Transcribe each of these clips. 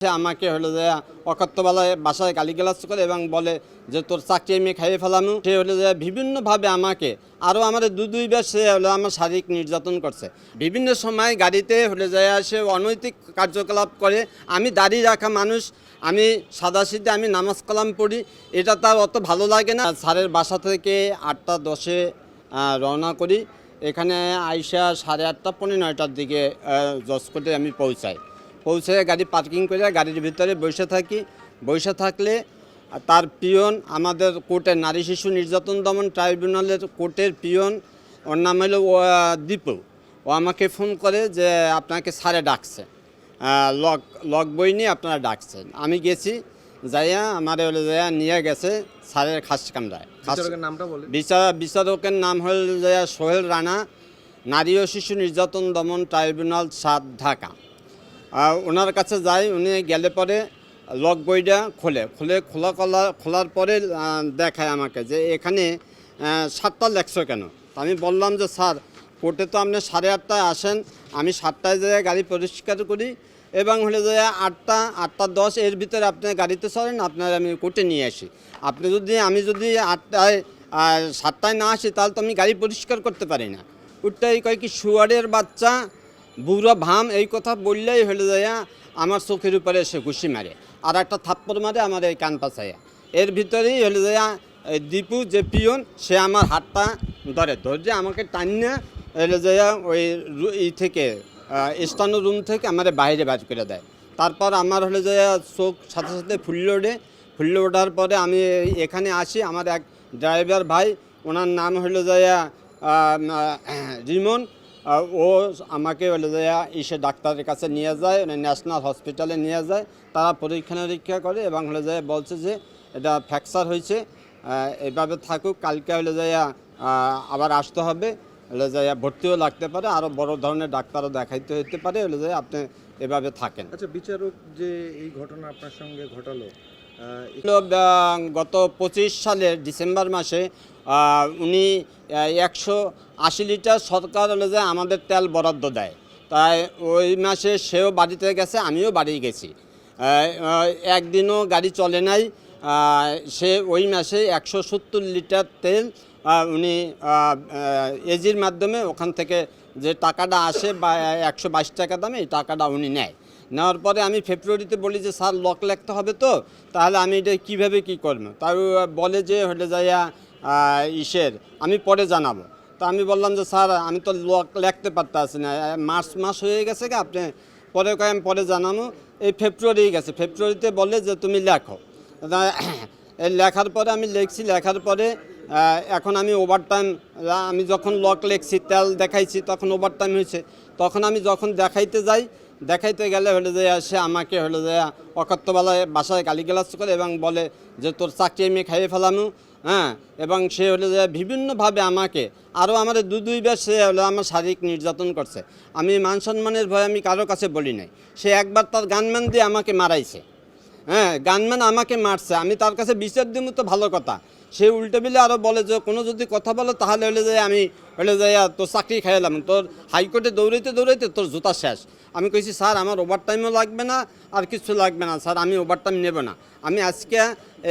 সে আমাকে হলো যে অকথ্যবেলায় বাসায় গালিগালাজ করে এবং বলে যে তোর চাকরি আমি খাইয়ে ফেলামু। সে হলো যে বিভিন্নভাবে আমাকে আরও আমার দুইবার সে হলো আমার শারীরিক নির্যাতন করছে। বিভিন্ন সময় গাড়িতে হলে যায় সে অনৈতিক কার্যকলাপ করে। আমি দাঁড়িয়ে রাখা মানুষ, আমি সাদাসিধে আমি নামাজ কালাম পড়ি, এটা তার অত ভালো লাগে না। স্যারের বাসা থেকে 8টা 10-এ রওনা করি। এখানে আইসা 8:30 পৌনে 9টার দিকে জজকোর্টে আমি পৌঁছে গাড়ি পার্কিং করে গাড়ির ভিতরে বসে থাকি। বসে থাকলে তার পিয়ন, আমাদের কোর্টের নারী শিশু নির্যাতন দমন ট্রাইব্যুনালের কোর্টের পিয়ন, ওর নাম হলো দীপু, ও আমাকে ফোন করে যে আপনাকে স্যারে ডাকছে, লক বই নিয়ে আপনারা ডাকছেন। আমি গেছি, যাইয়া আমার হলো যাইয়া নিয়ে গেছে স্যারের খাস কামরায়। বিচারকের নাম হল যাইয়া সোহেল রানা, নারী ও শিশু নির্যাতন দমন ট্রাইব্যুনাল 7 ঢাকা। ওনার কাছে যাই, উনি গেলে পরে লক বইটা খোলার পরে দেখায় আমাকে যে এখানে 7টা লেখছো কেন। আমি বললাম যে স্যার, কোর্টে তো আপনি 8:30টায় আসেন, আমি 7টায় যেয়ে গাড়ি পরিষ্কার করি এবং হলে যে 8টা 10 এর ভিতরে আপনি গাড়িতে চলেন, আপনার আমি কোর্টে নিয়ে আসি। আমি যদি 7টায় না আসি তাহলে তো আমি গাড়ি পরিষ্কার করতে পারি না। ওটাই কয় কি শুয়ারের বাচ্চা, বুড়ো ভাম, এই কথা বললেই হলে যায় আমার চোখের উপরে এসে ঘুষি মারে আর একটা থাপ্পড় মারে আমার এই কান পাছাইয়া। এর ভিতরেই হলে যায় দীপু যে পিয়ন, সে আমার হাতটা ধরে আমাকে টানিয়ে হলে যায় ওই থেকে স্টানো রুম থেকে আমার বাইরে বাজ করে দেয়। তারপর আমার হলে যায় চোখ সাথে সাথে ফুললে ওঠার পরে আমি এখানে আসি। আমার এক ড্রাইভার ভাই, ওনার নাম হলো যায় রিমন, ও আমাকে বলে যায় ডাক্তারের কাছে নিয়ে যায়, ন্যাশনাল হসপিটালে নিয়ে যায়। তারা পরীক্ষা নিরীক্ষা করে এবং হলে যায় বলছে যে এটা ফ্র্যাকচার হয়েছে, এইভাবে থাকুক, কালকে হলে যায় আবার আসতে হবে, হলে যায় ভর্তিও লাগতে পারে, আরও বড় ধরনের ডাক্তারও দেখাইতে হতে পারে, হলে যায় আপনি এভাবে থাকেন। আচ্ছা, বিচারক যে এই ঘটনা আপনার সঙ্গে ঘটালো, গত 25 সালের ডিসেম্বর মাসে উনি 180 লিটার সরকার হলে যে আমাদের তেল বরাদ্দ দেয়, তাই ওই মাসে সেও বাড়িতে গেছে, আমিও বাড়ি গেছি। একদিনও গাড়ি চলে নাই। সে ওই মাসে 170 লিটার তেল উনি এজির মাধ্যমে ওখান থেকে যে টাকাটা আসে বা 122 টাকা দামে, এই টাকাটা উনি নেয়। নেওয়ার পরে আমি ফেব্রুয়ারিতে বলি যে স্যার লক লিখতে হবে তো, তাহলে আমি এটা কীভাবে কী করবো। তাই বলে যে হলে যাইয়া আমি পরে জানাবো। তা আমি বললাম যে স্যার, আমি তো লক লিখতে পারতেছি না, মার্চ মাস হয়ে গেছে কি, আপনি আমি পরে জানাবো। এই ফেব্রুয়ারি গেছে, ফেব্রুয়ারিতে বলে যে তুমি লেখো। এই লেখার পরে আমি লিখছি, লেখার পরে এখন আমি ওভারটাইম, আমি যখন লক লিখছি তেল দেখাইছি তখন ওভারটাইম হয়েছে। তখন আমি যখন দেখাইতে গেলে হলে যে সে আমাকে হলে যে অকথ্যবেলায় বাসায় গালিগালাজ করে এবং বলে যে তোর চাকরি আমি খাইয়ে ফেলামু। এবং সে হলে যে বিভিন্নভাবে আমাকে আরও আমার দুইবার সে হলো আমার শারীরিক নির্যাতন করছে। আমি মান সম্মানের ভয়ে আমি কারো কাছে বলি নাই। সে একবার তার গানম্যান দিয়ে আমাকে মারাইছে। গানম্যান আমাকে মারছে, আমি তার কাছে বিচার দিব তো ভালো কথা, সে উল্টে বিলে আরও বলে যে কোনো যদি কথা বলো তাহলে হলে যে আমি হলে যাই তোর চাকরি খাইলাম, তোর হাইকোর্টে দৌড়াইতে তোর জুতা শেষ। আমি কইছি স্যার, আমার ওভারটাইমও লাগবে না, আর কিছু লাগবে না স্যার, আমি ওভারটাইম নেব না। আমি আজকে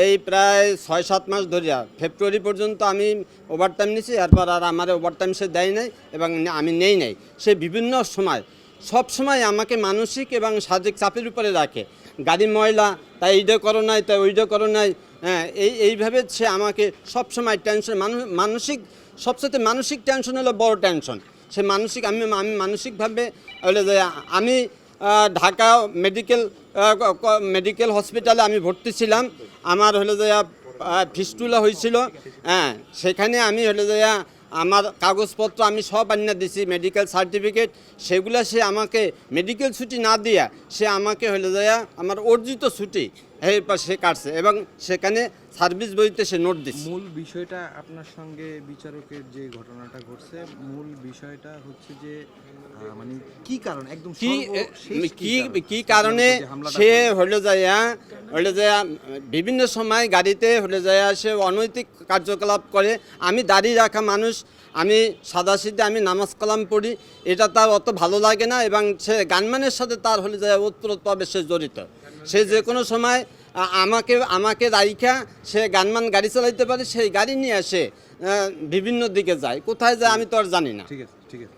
এই প্রায় 6-7 মাস ধরিয়া ফেব্রুয়ারি পর্যন্ত আমি ওভারটাইম নিছি, এরপর আর আমার ওভারটাইম সে দেয় নাই এবং আমি নেই নাই। সে বিভিন্ন সময় সব সময় আমাকে মানসিক এবং শারীরিক চাপের উপরে রাখে। গাড়ি ময়লা, তাই এইটা করো নাই, তাই ওইটা করো নাই। এইভাবে সে আমাকে সবসময় টেনশন, মানসিক সবচেয়ে মানসিক টেনশন হলো বড় টেনশন। সে মানসিক, আমি মানসিকভাবে হলে যে আমি ঢাকা মেডিকেল হসপিটালে আমি ভর্তি ছিলাম। আমার হলে যে ফিস্টুলা হয়েছিল। সেখানে আমি হলে যে আমার কাগজপত্র আমি সব আনিয়ে দিছি, মেডিকেল সার্টিফিকেট, সেগুলো সে আমাকে মেডিকেল ছুটি না দিয়া সে আমাকে হলে যায় আমার অর্জিত ছুটি সে কাটছে এবং সেখানে সার্ভিস বইতে সে নোট দিচ্ছে। মূল বিষয়টা আপনার সঙ্গে বিচারকের যে ঘটনাটা ঘটছে, মূল বিষয়টা হচ্ছে যে মানে কি কারণ, একদম কি কারণে সে হলে যায় বিভিন্ন সময় গাড়িতে হলে যায় সে অনৈতিক কার্যকলাপ করে। আমি দাঁড়িয়ে রাখা মানুষ, আমি সাদাসিধে আমি নামাজ কালাম পড়ি, এটা তার অত ভালো লাগে না এবং সে গানম্যানের সাথে তার হলে যায় ওতপ্রোতভাবে সে জড়িত। সে যে কোনো সময় আমাকে রাইখা সে গানমান গাড়ি চালাইতে পারে, সেই গাড়ি নিয়ে সে বিভিন্ন দিকে যায়, কোথায় যায় আমি তো আর জানি না। ঠিক আছে, ঠিক আছে।